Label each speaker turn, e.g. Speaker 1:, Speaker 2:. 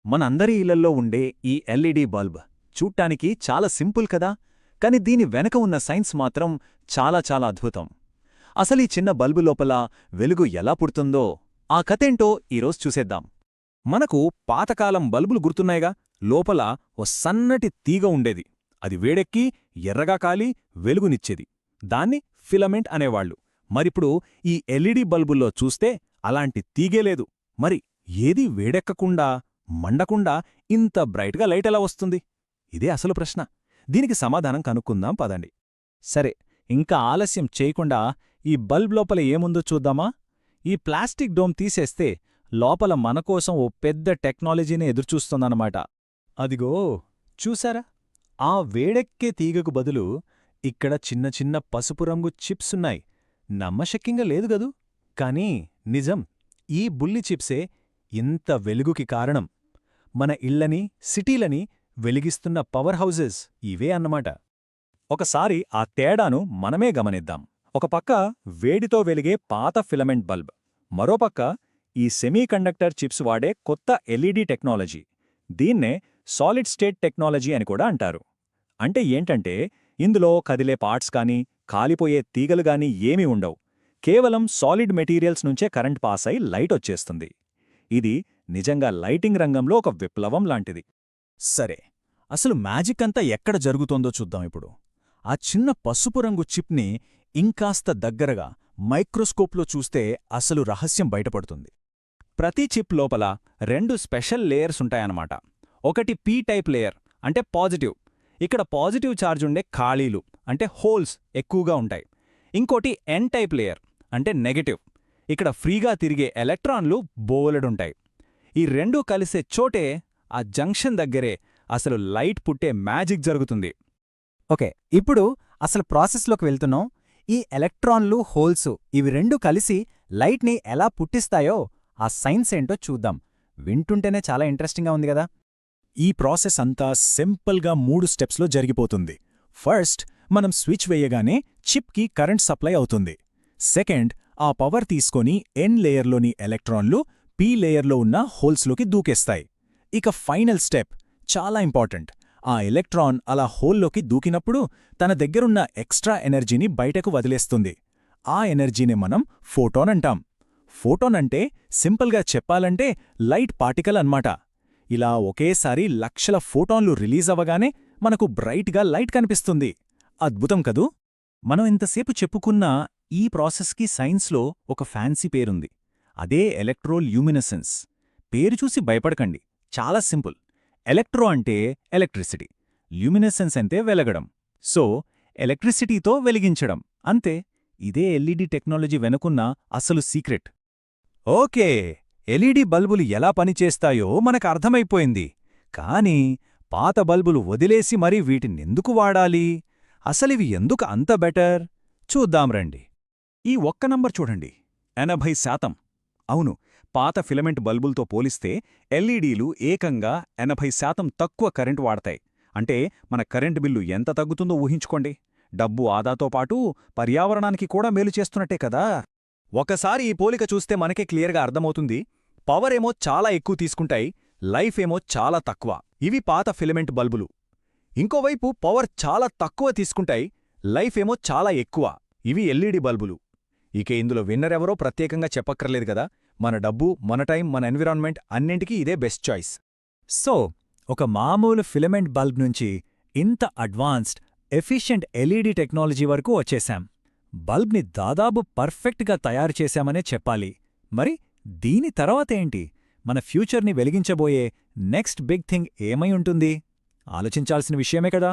Speaker 1: మనందరి ఇళ్లల్లో ఉండే ఈ ఎల్ఈడీ బల్బ్ చూడ్డానికి చాలా సింపుల్ కదా, కాని దీని వెనక ఉన్న సైన్స్ మాత్రం చాలా చాలా అద్భుతం. అసలీ చిన్న బల్బు లోపల వెలుగు ఎలా పుడుతుందో ఆ కథేంటో ఈరోజు చూసేద్దాం.
Speaker 2: మనకు పాతకాలం బల్బులు గుర్తున్నాయిగా. లోపల ఓ సన్నటి తీగ ఉండేది. అది వేడెక్కి ఎర్రగా కాలి వెలుగునిచ్చేది. దాన్ని ఫిలమెంట్ అనేవాళ్లు. మరిప్పుడు ఈ ఎల్ఈడీ బల్బుల్లో చూస్తే అలాంటి తీగే లేదు. మరి ఏదీ వేడెక్కకుండా మండకుండా ఇంత బ్రైట్గా లైట్ ఎలా వస్తుంది? ఇదే అసలు ప్రశ్న. దీనికి సమాధానం కనుక్కుందాం పదండి.
Speaker 3: సరే, ఇంకా ఆలస్యం చేయకుండా ఈ బల్బ్ లోపల ఏముందో చూద్దామా? ఈ ప్లాస్టిక్ డోమ్ తీసేస్తే లోపల మనకోసం ఓ పెద్ద టెక్నాలజీని ఎదురుచూస్తోందన్నమాట. అదిగో చూసారా? ఆ వేడెక్కే తీగకు బదులు ఇక్కడ చిన్న చిన్న పసుపు రంగు చిప్సున్నాయి. నమ్మశక్యంగా లేదుగదూ? కానీ నిజం, ఈ బుల్లి చిప్సే ఇంత వెలుగుకి కారణం. మన ఇళ్లని, సిటీలని వెలిగిస్తున్న పవర్ హౌజెస్ ఇవే అన్నమాట.
Speaker 2: ఒకసారి ఆ తేడాను మనమే గమనిద్దాం. ఒక పక్క వేడితో వెలిగే పాత ఫిలమెంట్ బల్బ్, మరోపక్క ఈ సెమీకండక్టర్ చిప్స్ వాడే కొత్త ఎల్ఈడీ టెక్నాలజీ. దీన్నే సాలిడ్ స్టేట్ టెక్నాలజీ అని కూడా అంటారు. అంటే ఏంటంటే ఇందులో కదిలే పార్ట్స్ కానీ కాలిపోయే తీగలు గానీ ఏమీ ఉండవు. కేవలం సాలిడ్ మెటీరియల్స్ నుంచే కరెంట్ పాస్ అయి లైట్ వచ్చేస్తుంది. ఇది నిజంగా లైటింగ్ రంగంలో ఒక విప్లవం లాంటిది.
Speaker 3: సరే, అసలు మ్యాజిక్ అంతా ఎక్కడ జరుగుతోందో చూద్దాం ఇప్పుడు. ఆ చిన్న పసుపు రంగు చిప్ని ఇంకాస్త దగ్గరగా మైక్రోస్కోప్లో చూస్తే అసలు రహస్యం బయటపడుతుంది.
Speaker 2: ప్రతి చిప్ లోపల 2 స్పెషల్ లేయర్స్ ఉంటాయన్నమాట. ఒకటి పీ టైప్ లేయర్, అంటే పాజిటివ్. ఇక్కడ పాజిటివ్ ఛార్జ్ ఉండే ఖాళీలు, అంటే హోల్స్ ఎక్కువగా ఉంటాయి. ఇంకోటి ఎన్ టైప్ లేయర్, అంటే నెగటివ్. ఇక్కడ ఫ్రీగా తిరిగే ఎలక్ట్రాన్లు బోలెడుంటాయి. ఈ రెండూ కలిసే చోటే, ఆ జంక్షన్ దగ్గరే అసలు లైట్ పుట్టే మ్యాజిక్ జరుగుతుంది.
Speaker 4: ఓకే, ఇప్పుడు అసలు ప్రాసెస్లోకి వెళ్తున్నాం. ఈ ఎలక్ట్రాన్లు, హోల్స్ ఇవి రెండూ కలిసి లైట్ని ఎలా పుట్టిస్తాయో ఆ సైన్స్ ఏంటో చూద్దాం. వింటుంటేనే చాలా ఇంట్రెస్టింగ్గా ఉంది కదా.
Speaker 3: ఈ ప్రాసెస్ అంతా సింపుల్గా 3 స్టెప్స్లో జరిగిపోతుంది. ఫస్ట్, మనం స్విచ్ వేయగానే చిప్కి కరెంట్ సప్లై అవుతుంది. సెకండ్, ఆ పవర్ తీసుకొని ఎన్ లేయర్లోని ఎలక్ట్రాన్లు పీ లేయర్లో ఉన్న హోల్స్లోకి దూకేస్తాయి. ఇక ఫైనల్ స్టెప్ చాలా ఇంపార్టెంట్. ఆ ఎలక్ట్రాన్ అలా హోల్లోకి దూకినప్పుడు తన దగ్గరున్న ఎక్స్ట్రా ఎనర్జీని బయటకు వదిలేస్తుంది. ఆ ఎనర్జీనే మనం ఫోటాన్ అంటాం. ఫోటాన్ అంటే సింపుల్గా చెప్పాలంటే లైట్ పార్టికల్ అన్నమాట. ఇలా ఒకేసారి లక్షల ఫోటాన్లు రిలీజ్ అవ్వగానే మనకు బ్రైట్గా లైట్ కనిపిస్తుంది. అద్భుతం కదూ? మనం ఇంతసేపు చెప్పుకున్న ఈ ప్రాసెస్కి సైన్స్లో ఒక ఫ్యాన్సీ పేరుంది. అదే ఎలక్ట్రోల్యూమినెసెన్స్. పేరు చూసి భయపడకండి, చాలా సింపుల్. ఎలక్ట్రో అంటే ఎలక్ట్రిసిటీ, ల్యూమినెసెన్స్ అంటే వెలగడం. సో ఎలక్ట్రిసిటీతో వెలిగించడం అంతే. ఇదే ఎల్ఈడీ టెక్నాలజీ వెనుకున్న అసలు సీక్రెట్.
Speaker 2: ఓకే, ఎల్ఈడీ బల్బులు ఎలా పనిచేస్తాయో మనకు అర్థమైపోయింది. కానీ పాత బల్బులు వదిలేసి మరీ వీటినెందుకు వాడాలి? అసలివి ఎందుకు అంత బెటర్? చూద్దాం రండి. ఈ ఒక్క నంబర్ చూడండి, 80%. అవును, పాత ఫిలమెంట్ బల్బులతో పోలిస్తే ఎల్ఈడీలు ఏకంగా 80% తక్కువ కరెంటు వాడతాయి. అంటే మన కరెంటు బిల్లు ఎంత తగ్గుతుందో ఊహించుకోండి. డబ్బు ఆదాతో పాటు పర్యావరణానికి కూడా మేలు చేస్తున్నట్టే కదా. ఒకసారి ఈ పోలిక చూస్తే మనకే క్లియర్గా అర్థమవుతుంది. పవర్ ఏమో చాలా ఎక్కువ తీసుకుంటాయి, లైఫ్ ఏమో చాలా తక్కువ. ఇవి పాత ఫిలమెంట్ బల్బులు. ఇంకోవైపు పవర్ చాలా తక్కువ తీసుకుంటాయి, లైఫ్ ఏమో చాలా ఎక్కువ. ఇవి ఎల్ఈడీ బల్బులు. ఇక ఇందులో విన్నరెవరో ప్రత్యేకంగా చెప్పక్కర్లేదు కదా. మన డబ్బు, మన టైం, మన ఎన్విరాన్మెంట్ అన్నింటికీ ఇదే బెస్ట్ చాయిస్.
Speaker 3: సో ఒక మామూలు ఫిలమెంట్ బల్బ్ నుంచి ఇంత అడ్వాన్స్డ్, ఎఫిషియెంట్ ఎల్ఈడీ టెక్నాలజీ వరకు వచ్చేశాం. బల్బ్ని దాదాపు పర్ఫెక్ట్గా తయారు చేశామనే చెప్పాలి. మరి దీని తర్వాతేంటి? మన ఫ్యూచర్ని వెలిగించబోయే నెక్స్ట్ బిగ్ థింగ్ ఏమై ఉంటుంది? ఆలోచించాల్సిన విషయమే కదా.